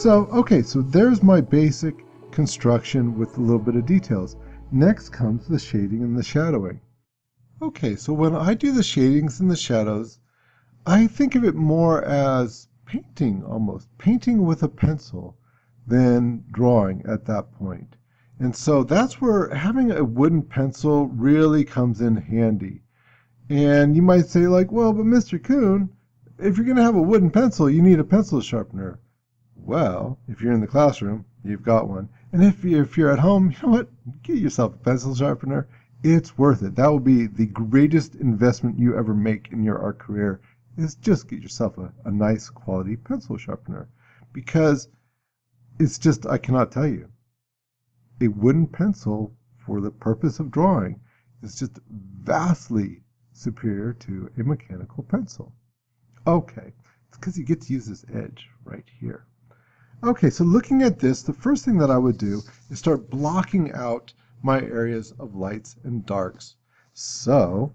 Okay, so there's my basic construction with a little bit of details. Next comes the shading and the shadowing. Okay, so when I do the shadings and the shadows, I think of it more as painting almost, painting with a pencil than drawing at that point. And so that's where having a wooden pencil really comes in handy. And you might say like, well, but Mr. Kuhn, if you're going to have a wooden pencil, you need a pencil sharpener. Well, if you're in the classroom, you've got one. And if you're at home, you know what? Get yourself a pencil sharpener. It's worth it. That will be the greatest investment you ever make in your art career, is just get yourself a nice quality pencil sharpener. Because it's just, I cannot tell you, a wooden pencil for the purpose of drawing is just vastly superior to a mechanical pencil. Okay, it's because you get to use this edge right here. Okay, so looking at this, the first thing that I would do is start blocking out my areas of lights and darks. So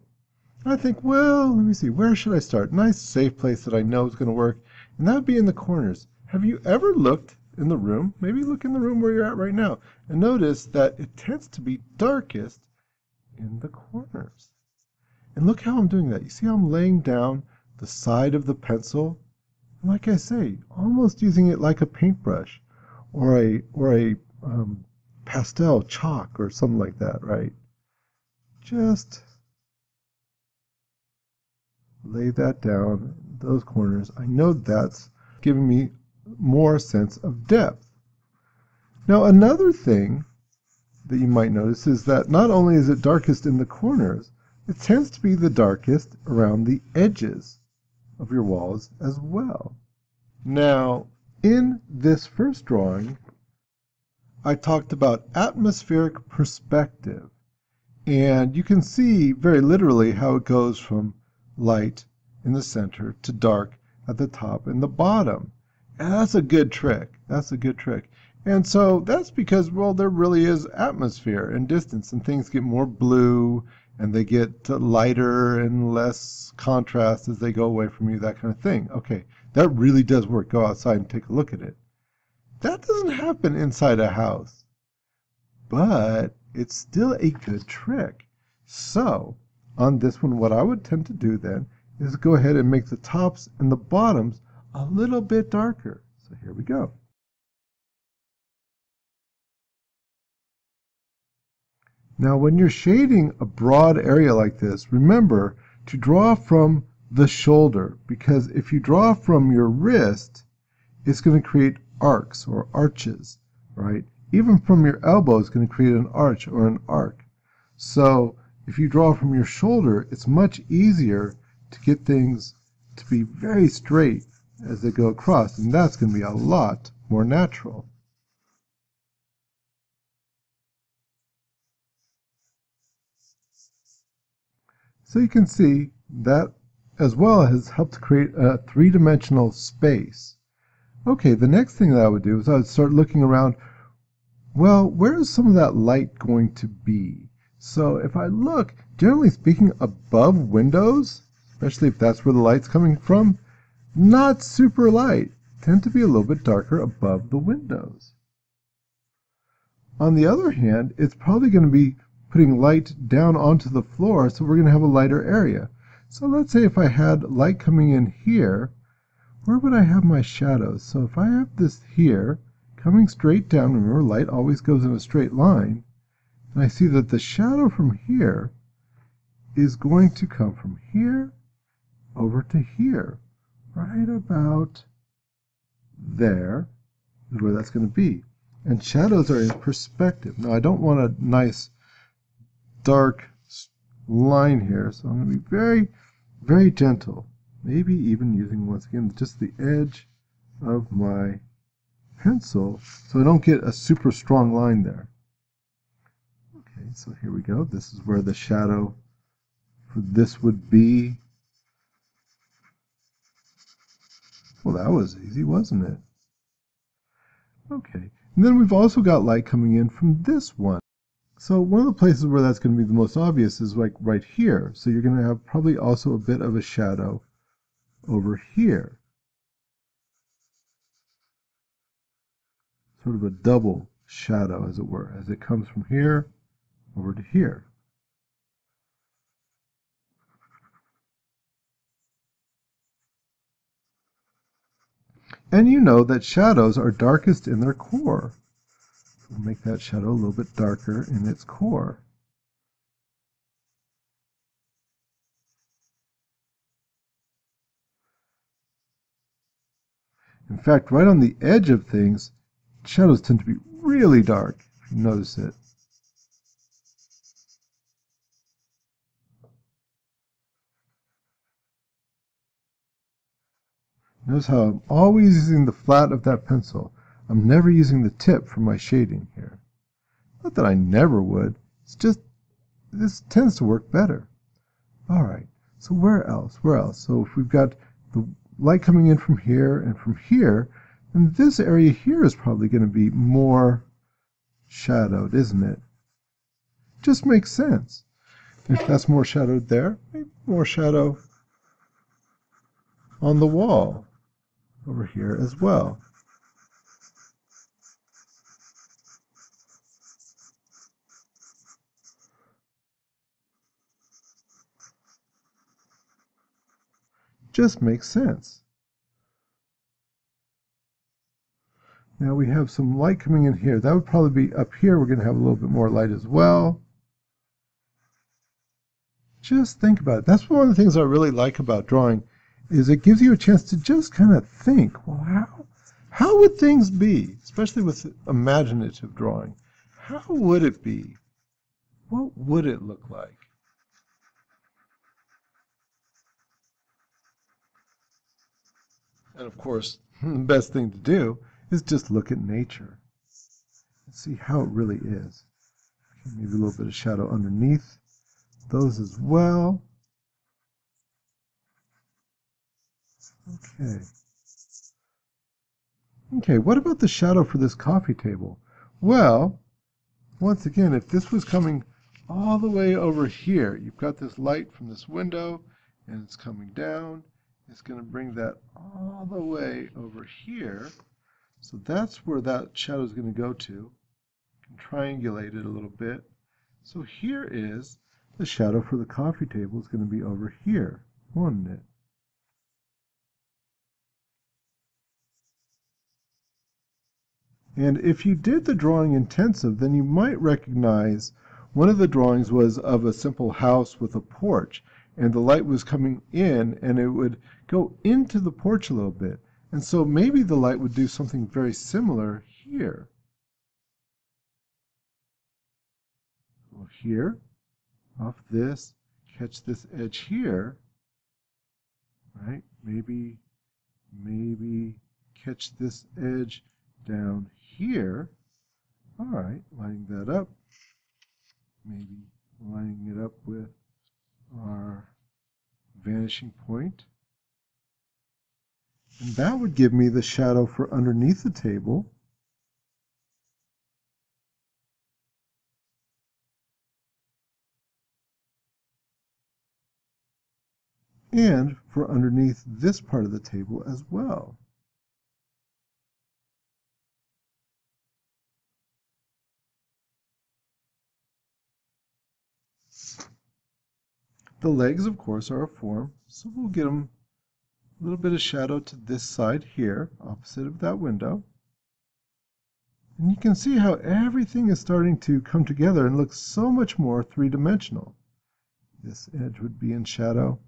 I think, well, let me see, where should I start? Nice safe place that I know is going to work, and that would be in the corners. Have you ever looked in the room? Maybe look in the room where you're at right now, and notice that it tends to be darkest in the corners. And look how I'm doing that. You see how I'm laying down the side of the pencil? And like I say, almost using it like a paintbrush or a pastel chalk or something like that, right? Just lay that down, those corners. I know that's giving me more sense of depth. Now, another thing that you might notice is that not only is it darkest in the corners, it tends to be the darkest around the edges of your walls as well. Now, in this first drawing, I talked about atmospheric perspective, and you can see very literally how it goes from light in the center to dark at the top and the bottom. And that's a good trick. That's a good trick. And so that's because, well, there really is atmosphere and distance, and things get more blue, and they get lighter and less contrast as they go away from you, that kind of thing. Okay, that really does work. Go outside and take a look at it. That doesn't happen inside a house, but it's still a good trick. So on this one, what I would tend to do then is go ahead and make the tops and the bottoms a little bit darker. So here we go. Now, when you're shading a broad area like this, remember to draw from the shoulder, because if you draw from your wrist, it's going to create arcs or arches, right? Even from your elbow, it's going to create an arch or an arc. So if you draw from your shoulder, it's much easier to get things to be very straight as they go across, and that's going to be a lot more natural. So you can see that as well has helped to create a three-dimensional space. Okay, the next thing that I would do is I would start looking around, well, where is some of that light going to be? So if I look, generally speaking, above windows, especially if that's where the light's coming from, not super light, tend to be a little bit darker above the windows. On the other hand, it's probably going to be putting light down onto the floor, so we're going to have a lighter area. So let's say if I had light coming in here, where would I have my shadows? So if I have this here, coming straight down, remember light always goes in a straight line, and I see that the shadow from here is going to come from here over to here. Right about there is where that's going to be. And shadows are in perspective. Now I don't want a nice dark line here, so I'm going to be very, very gentle. Maybe even using, once again, just the edge of my pencil so I don't get a super strong line there. Okay, so here we go. This is where the shadow for this would be. Well, that was easy, wasn't it? Okay, and then we've also got light coming in from this one. So one of the places where that's going to be the most obvious is like right here. So you're going to have probably also a bit of a shadow over here. sort of a double shadow, as it were, as it comes from here over to here. And you know that shadows are darkest in their core. We'll make that shadow a little bit darker in its core. In fact, right on the edge of things, shadows tend to be really dark, if you notice it. Notice how I'm always using the flat of that pencil. I'm never using the tip for my shading here. Not that I never would, it's just this tends to work better. Alright, so where else? Where else? So if we've got the light coming in from here and from here, then this area here is probably going to be more shadowed, isn't it? Just makes sense. If that's more shadowed there, maybe more shadow on the wall over here as well. Just makes sense. Now we have some light coming in here. That would probably be up here. We're going to have a little bit more light as well. Just think about it. That's one of the things I really like about drawing, is it gives you a chance to just kind of think, well, how would things be, especially with imaginative drawing? How would it be? What would it look like? And of course, the best thing to do is just look at nature and see how it really is. Okay, maybe a little bit of shadow underneath those as well. Okay. Okay, what about the shadow for this coffee table? Well, once again, if this was coming all the way over here, you've got this light from this window, and it's coming down. It's going to bring that all the way over here. So that's where that shadow is going to go to. You can triangulate it a little bit. So here is the shadow for the coffee table. Is going to be over here, won't it? And if you did the drawing intensive, then you might recognize one of the drawings was of a simple house with a porch, and the light was coming in, and it would go into the porch a little bit. And so maybe the light would do something very similar here. Well, here, off this, catch this edge here, right? Maybe catch this edge down here. All right, lining that up. Maybe lining it up with our vanishing point. And that would give me the shadow for underneath the table. And for underneath this part of the table as well. The legs, of course, are a form, so we'll get them a little bit of shadow to this side here, opposite of that window. And you can see how everything is starting to come together and look so much more three-dimensional. This edge would be in shadow.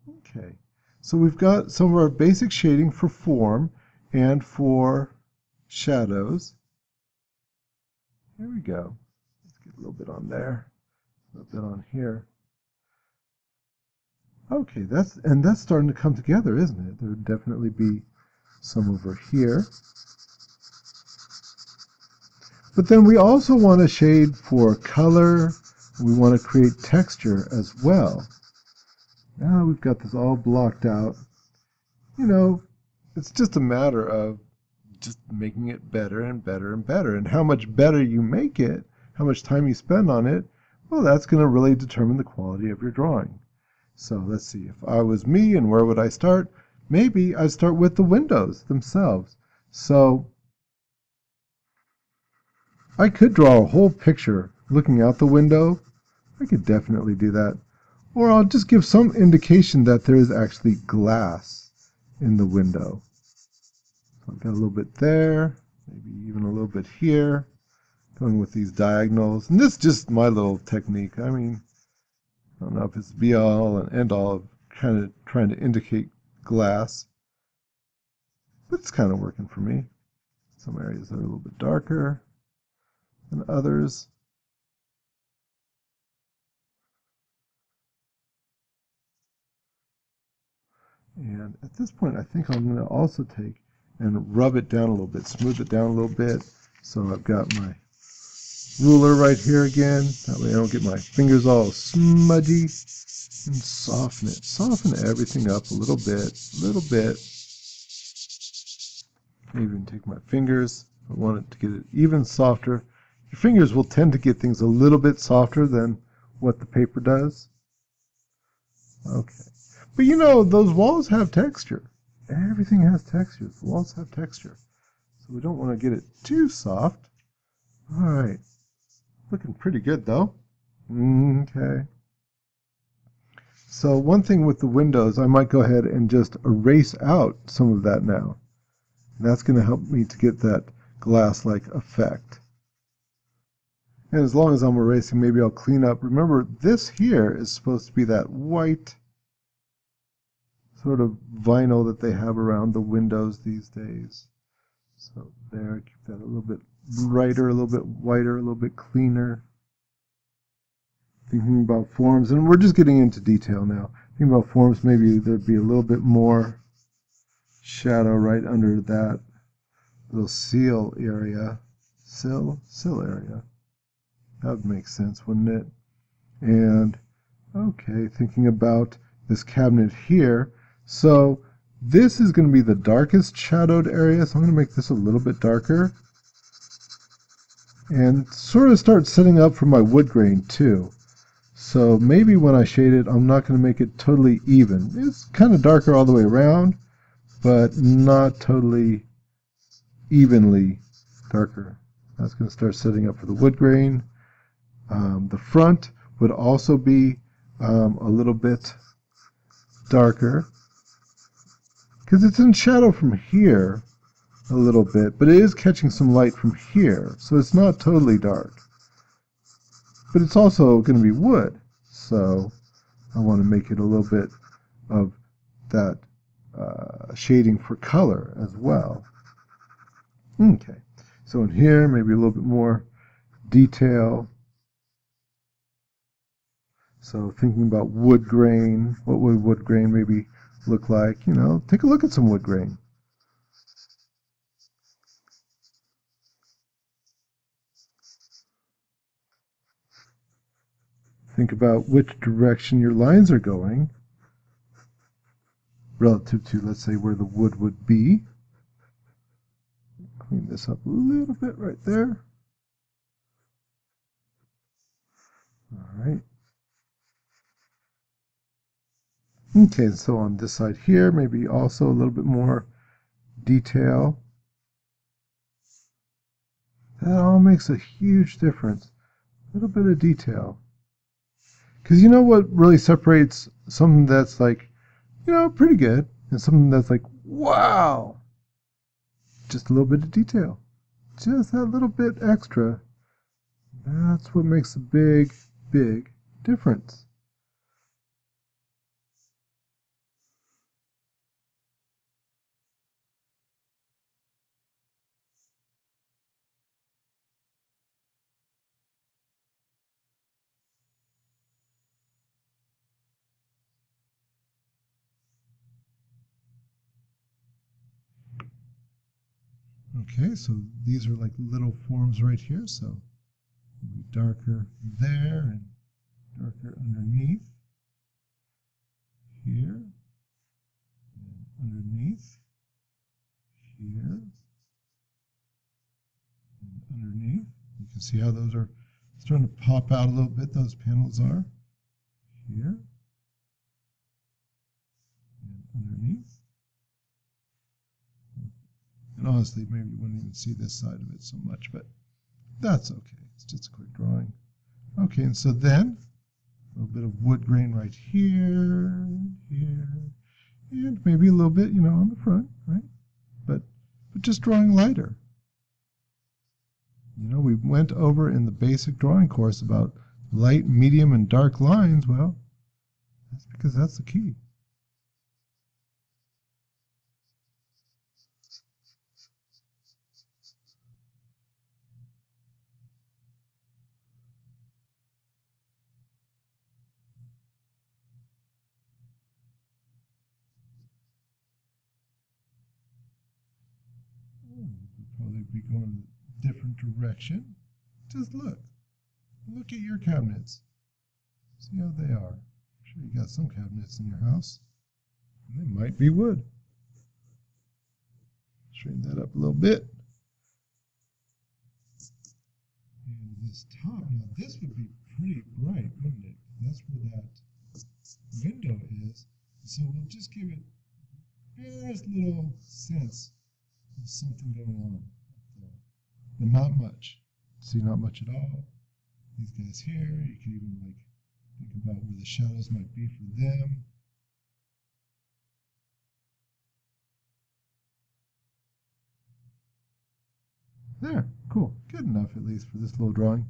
Okay, so we've got some of our basic shading for form and for shadows. Here we go. Let's get a little bit on there, a little bit on here. Okay, that's starting to come together, isn't it? There would definitely be some over here. But then we also want to shade for color. We want to create texture as well. Now we've got this all blocked out. You know, it's just a matter of just making it better and better and better. And how much better you make it, how much time you spend on it, well, that's going to really determine the quality of your drawing. So let's see, if I was me, and where would I start? Maybe I'd start with the windows themselves. So I could draw a whole picture looking out the window. I could definitely do that. Or I'll just give some indication that there is actually glass in the window. So I've got a little bit there, maybe even a little bit here, going with these diagonals. And this is just my little technique. I mean, I don't know if it's be all and end all of kind of trying to indicate glass, but it's kind of working for me. Some areas are a little bit darker than others. And at this point, I think I'm going to also take and rub it down a little bit, smooth it down a little bit. So I've got my ruler right here again. That way I don't get my fingers all smudgy. And soften it. Soften everything up a little bit, Maybe even take my fingers. I want it to get it even softer. Your fingers will tend to get things a little bit softer than what the paper does. Okay. But you know, those walls have texture. Everything has texture. The walls have texture. So we don't want to get it too soft. Alright. Looking pretty good though. Okay. So one thing with the windows, I might go ahead and just erase out some of that now. And that's going to help me to get that glass-like effect. And as long as I'm erasing, maybe I'll clean up. Remember, this here is supposed to be that white sort of vinyl that they have around the windows these days. So there, keep that a little bit brighter, a little bit whiter, a little bit cleaner. Thinking about forms, and we're just getting into detail now. Thinking about forms, maybe there'd be a little bit more shadow right under that little seal area. Sill area. That would make sense, wouldn't it? And, okay, thinking about this cabinet here. So, this is going to be the darkest shadowed area, so I'm going to make this a little bit darker. And sort of start setting up for my wood grain, too. So maybe when I shade it, I'm not going to make it totally even. It's kind of darker all the way around, but not totally evenly darker. That's going to start setting up for the wood grain. The front would also be a little bit darker because it's in shadow from here a little bit, but it is catching some light from here, so it's not totally dark. But it's also going to be wood, so I want to make it a little bit of that shading for color as well. Okay, so in here, maybe a little bit more detail. So thinking about wood grain, what would wood grain maybe look like? You know, take a look at some wood grain. Think about which direction your lines are going relative to, let's say, where the wood would be. Clean this up a little bit right there. All right. Okay, so on this side here, maybe also a little bit more detail. That all makes a huge difference. A little bit of detail. Because you know what really separates something that's like, you know, pretty good, and something that's like, wow! Just a little bit of detail. Just that little bit extra. That's what makes a big, big difference. Okay, so these are like little forms right here, so it'll be darker there and darker underneath here and underneath here and underneath. You can see how those are starting to pop out a little bit, those panels are here and underneath. And honestly, maybe you wouldn't even see this side of it so much, but That's okay. It's just a quick drawing. Okay, and so then a little bit of wood grain right here, here, and maybe a little bit, on the front, right? But just drawing lighter. We went over in the basic drawing course about light, medium, and dark lines. Well, that's because that's the key. We'll probably be going a different direction. Just look. Look at your cabinets. See how they are. I'm sure you got some cabinets in your house. And they might be wood. Straighten that up a little bit. And this top, now this would be pretty bright, wouldn't it? That's where that window is. So we'll just give it barest little sense of something going on up there. But not much. See, not much at all. These guys here, you can even think about where the shadows might be for them. There, cool. Good enough, at least, for this little drawing.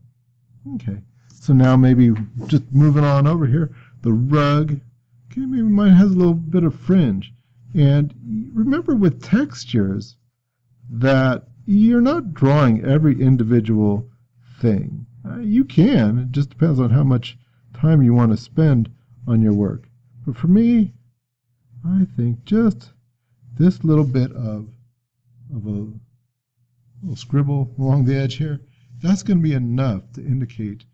Okay, so now maybe just moving on over here, the rug. Okay, maybe mine has a little bit of fringe. And remember with textures that you're not drawing every individual thing. You can, it just depends on how much time you want to spend on your work. But for me, I think just this little bit of a little scribble along the edge here, that's going to be enough to indicate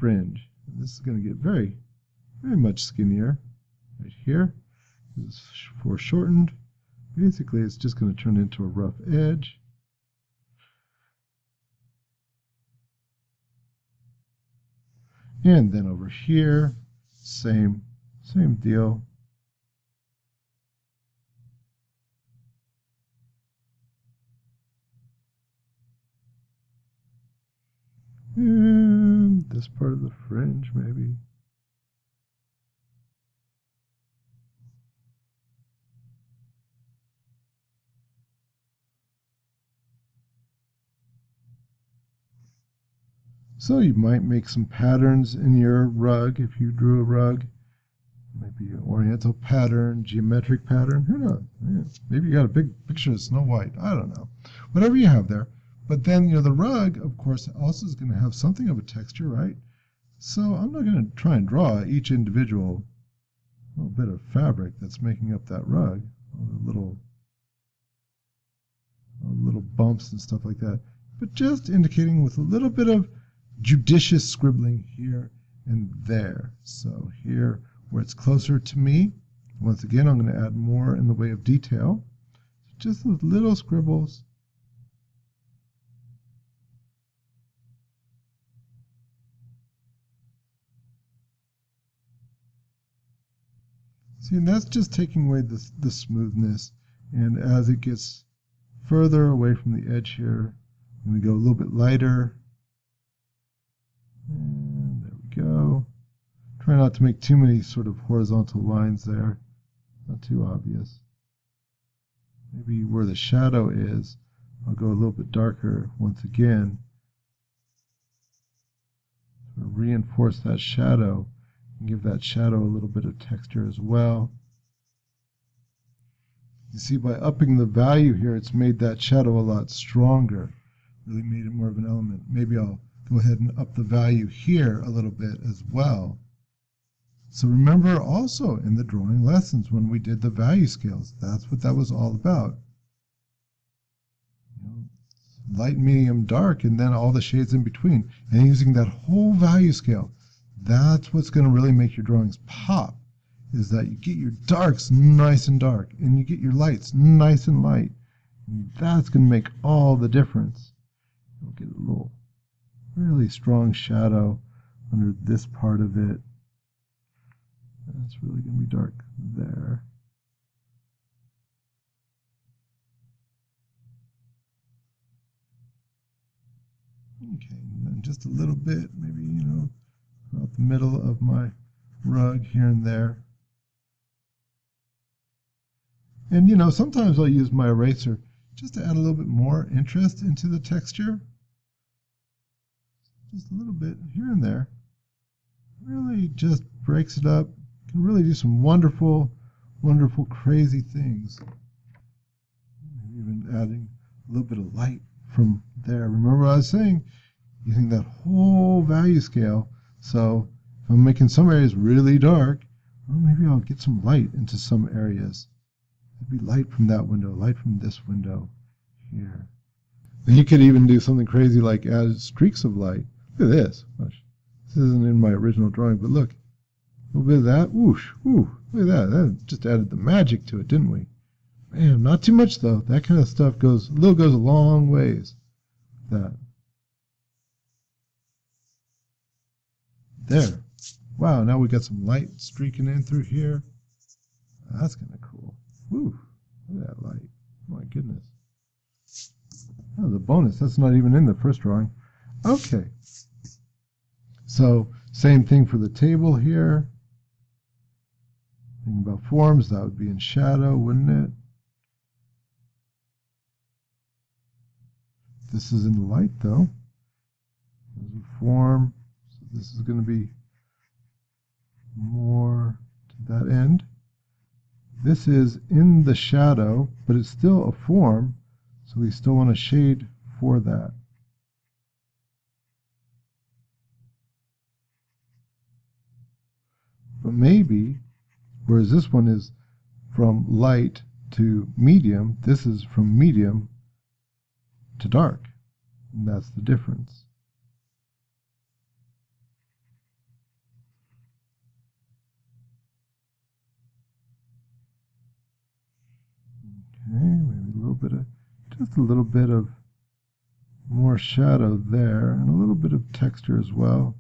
fringe. And this is going to get very, very much skinnier right here. This is foreshortened. Basically, it's just going to turn into a rough edge. And then over here, same deal. And this part of the fringe, maybe. So you might make some patterns in your rug if you drew a rug. Maybe an oriental pattern, geometric pattern, who knows? Yeah, maybe you got a big picture of Snow White, I don't know. Whatever you have there. But then, the rug, of course, also is going to have something of a texture, right? So I'm not going to try and draw each individual little bit of fabric that's making up that rug. All the little bumps and stuff like that. But just indicating with a little bit of judicious scribbling here and there. So here, where it's closer to me, once again, I'm going to add more in the way of detail. Just those little scribbles. See, and that's just taking away the smoothness. And as it gets further away from the edge here, I'm going to go a little bit lighter. And there we go. Try not to make too many sort of horizontal lines there. Not too obvious. Maybe where the shadow is, I'll go a little bit darker once again. Sort of reinforce that shadow and give that shadow a little bit of texture as well. You see, by upping the value here, it's made that shadow a lot stronger. Really made it more of an element. Maybe I'll go ahead and up the value here a little bit as well. So remember also in the drawing lessons when we did the value scales, that's what that was all about. Light, medium, dark, and then all the shades in between. And using that whole value scale, that's what's going to really make your drawings pop, is that you get your darks nice and dark, and you get your lights nice and light. And that's going to make all the difference. You'll get a little really strong shadow under this part of it. That's really going to be dark there. Okay, and then just a little bit, maybe, about the middle of my rug here and there. And sometimes I'll use my eraser just to add a little bit more interest into the texture. Just a little bit here and there. Really just breaks it up. Can really do some wonderful, wonderful, crazy things. Maybe even adding a little bit of light from there. Remember what I was saying? Using that whole value scale. So if I'm making some areas really dark, well, maybe I'll get some light into some areas. There'd be light from that window, light from this window here. And you could even do something crazy like add streaks of light. Look at this. Gosh, this isn't in my original drawing, but look. A little bit of that. Whoosh. Whoo. Look at that. That just added the magic to it, didn't we? Man, not too much though. That kind of stuff goes a long ways. That. There. Wow, now we got some light streaking in through here. That's kind of cool. Woo. Look at that light. My goodness. That was a bonus. That's not even in the first drawing. Okay. So, same thing for the table here. Thinking about forms, that would be in shadow, wouldn't it? This is in the light, though. There's a form. So this is going to be more to that end. This is in the shadow, but it's still a form, so we still want to shade for that. But maybe, whereas this one is from light to medium, this is from medium to dark. And that's the difference. Okay, maybe a little bit of, just a little bit of more shadow there, and a little bit of texture as well.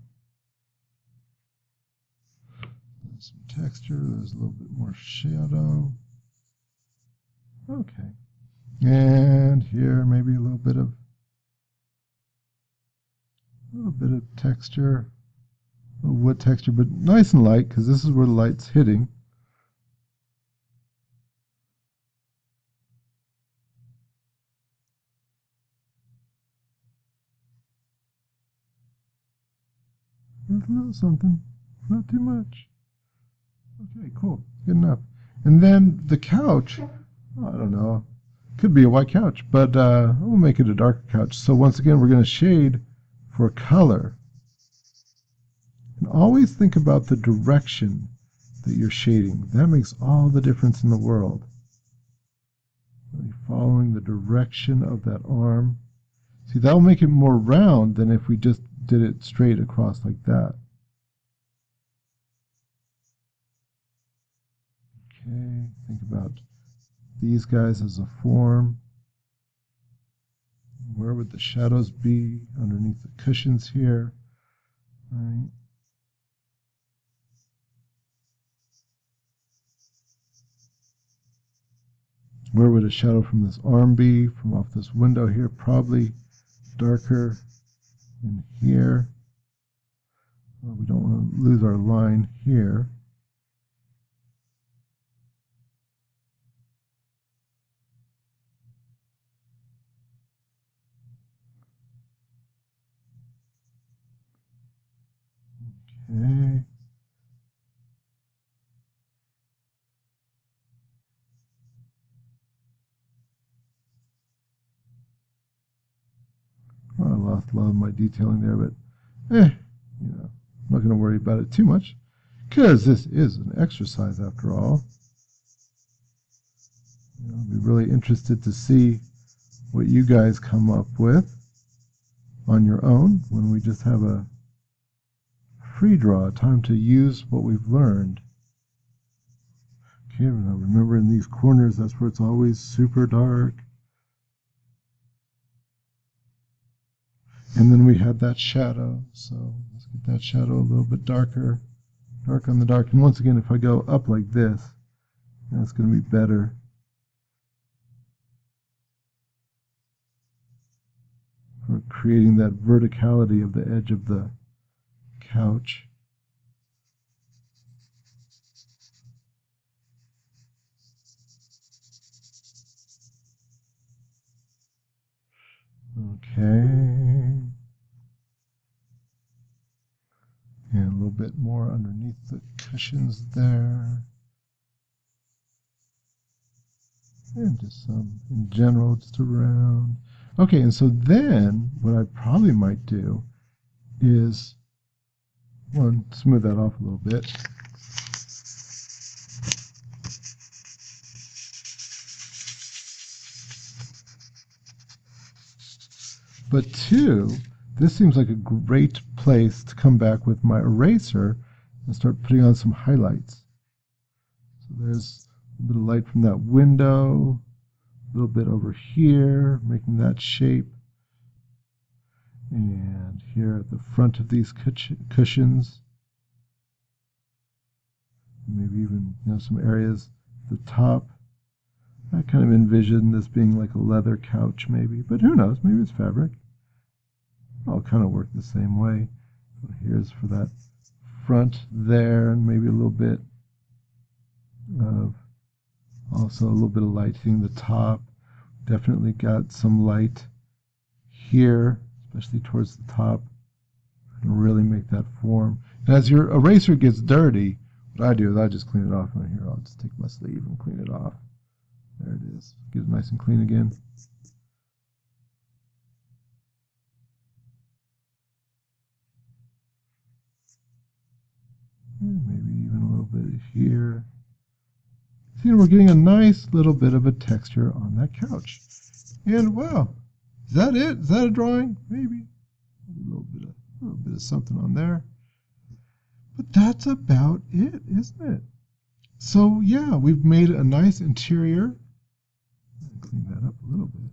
There's some texture, there's a little bit more shadow. Okay. And here maybe a little bit of texture, a little wood texture, but nice and light because this is where the light's hitting. There's a little something, not too much. Okay, cool, good enough. And then the couch, I don't know, could be a white couch, but we'll make it a darker couch. So once again, we're going to shade for color. And always think about the direction that you're shading. That makes all the difference in the world. Really following the direction of that arm. See, that'll make it more round than if we just did it straight across like that. Okay, think about these guys as a form. Where would the shadows be underneath the cushions here? Right. Where would a shadow from this arm be? From off this window here, probably darker in here. Well, we don't want to lose our line here. Okay. Well, I lost a lot of my detailing there, but I'm not going to worry about it too much, because this is an exercise after all. I'll be really interested to see what you guys come up with on your own when we just have a free draw, time to use what we've learned. Okay, now remember in these corners, that's where it's always super dark. And then we had that shadow, so let's get that shadow a little bit darker, dark on the dark. And once again, if I go up like this, that's going to be better. For creating that verticality of the edge of the couch. Okay. And a little bit more underneath the cushions there. And just some in general, just around. Okay, and so then what I probably might do is, one, smooth that off a little bit. But two, this seems like a great place to come back with my eraser and start putting on some highlights. So there's a bit of light from that window, a little bit over here, making that shape. And here at the front of these cushions, maybe even some areas at the top. I kind of envision this being like a leather couch maybe, but who knows, maybe it's fabric. I'll kind of work the same way. So here's for that front there, and maybe a little bit of, also a little bit of light hitting the top. Definitely got some light here, especially towards the top, and really make that form. And as your eraser gets dirty, what I do is I just clean it off. Right here, I'll just take my sleeve and clean it off. There it is. Get it nice and clean again. And maybe even a little bit here. See, we're getting a nice little bit of a texture on that couch. And wow, is that it? Is that a drawing? Maybe a little bit of something on there. But that's about it, isn't it? So yeah, we've made a nice interior. Clean that up a little bit.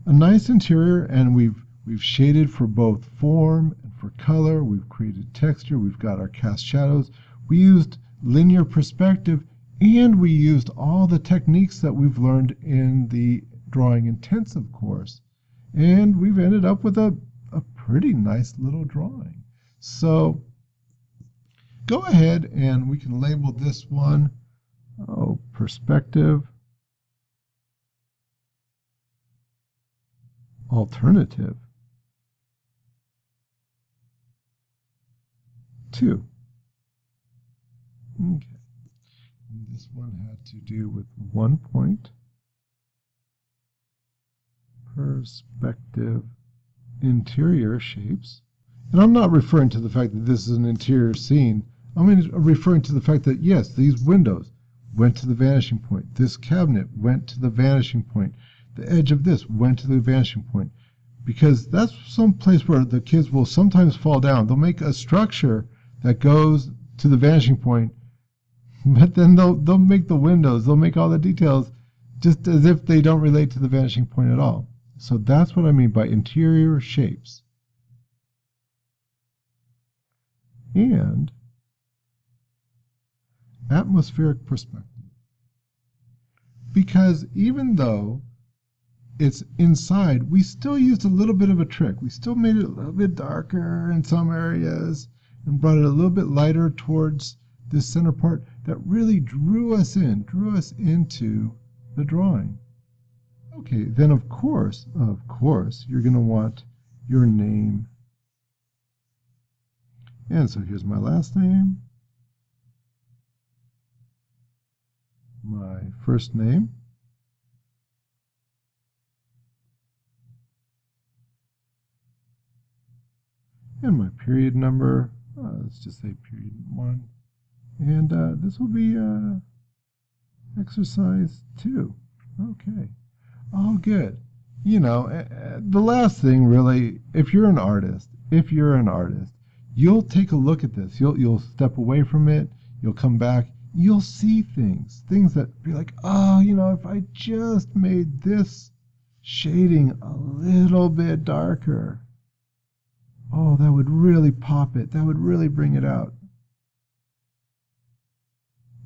A nice interior, and we've shaded for both form and for color. We've created texture. We've got our cast shadows. We used linear perspective, and we used all the techniques that we've learned in the drawing intensive course. And we've ended up with a pretty nice little drawing. So go ahead and we can label this one, perspective alternative 2. Okay. And this one had to do with 1 point, perspective, interior shapes. And I'm not referring to the fact that this is an interior scene. I'm referring to the fact that, yes, these windows went to the vanishing point. This cabinet went to the vanishing point. The edge of this went to the vanishing point. Because that's some place where the kids will sometimes fall down. They'll make a structure that goes to the vanishing point, but then they'll make the windows, they'll make all the details just as if they don't relate to the vanishing point at all. So that's what I mean by interior shapes. And atmospheric perspective. Because even though it's inside, we still used a little bit of a trick. We still made it a little bit darker in some areas and brought it a little bit lighter towards this center part that really drew us into the drawing. Okay, then of course, you're going to want your name. And so here's my last name, my first name, and my period number. Let's just say period 1. And this will be exercise 2. Okay. All good. You know, the last thing really, if you're an artist, you'll take a look at this. You'll step away from it. You'll come back. You'll see things that be like, oh, you know, if I just made this shading a little bit darker, oh, that would really pop it. That would really bring it out.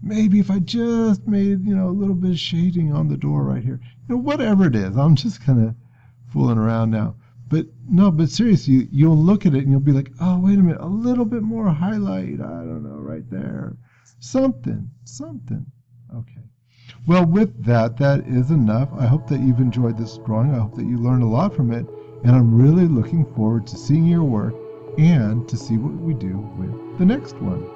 Maybe if I just made, you know, a little bit of shading on the door right here. You know, whatever it is. I'm just kind of fooling around now. But no, but seriously, you'll look at it and you'll be like, oh, wait a minute, a little bit more highlight. I don't know, right there. Something. Okay. Well, with that, that is enough. I hope that you've enjoyed this drawing. I hope that you learned a lot from it. And I'm really looking forward to seeing your work and to see what we do with the next one.